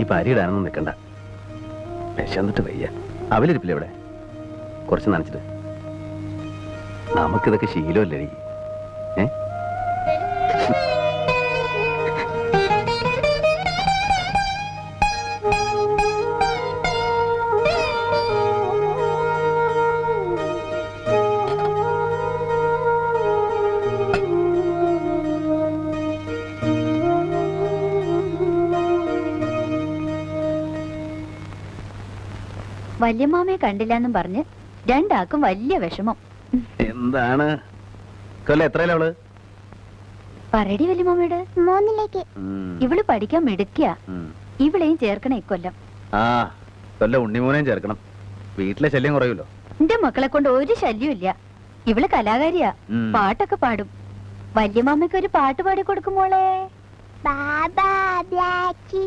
ഇനിയിപ്പോ അരി ഇടാനൊന്നും നിൽക്കണ്ട. വിശന്നിട്ട് വയ്യ. അവലിരിപ്പില്ല ഇവിടെ, കുറച്ച് നനച്ചിട്ട്. നമുക്കിതൊക്കെ ശീലമല്ലേ? വല്യമാമയെ കണ്ടില്ലെന്നും പറഞ്ഞ് രണ്ടാക്കും വലിയ വിഷമം. എന്താണ് കൊല്ലം? എത്രയല്ല അവള്? പറയടി വല്യമാമയുടെ. 3ലേക്ക്. ഇവള് പഠിക്കാൻ മിടുക്കിയ. ഇവളെയും ചേർക്കണം ഇക്കൊല്ലം. ആ കൊല്ലം ഉണ്ണിമൂനെയും ചേർക്കണം. വീട്ടിലെ ശല്യം കുറയുമല്ലോ. എന്റെ മക്കളെ കൊണ്ട് ഒരു ശല്യം ഇല്ല. ഇവള് കലാകാരിയാ, പാട്ടൊക്കെ പാടും. വല്യമാമയ്ക്ക് ഒരു പാട്ട് പാടി കൊടുക്കുമോളെ. ബാബാ ബ്ലാക്ക്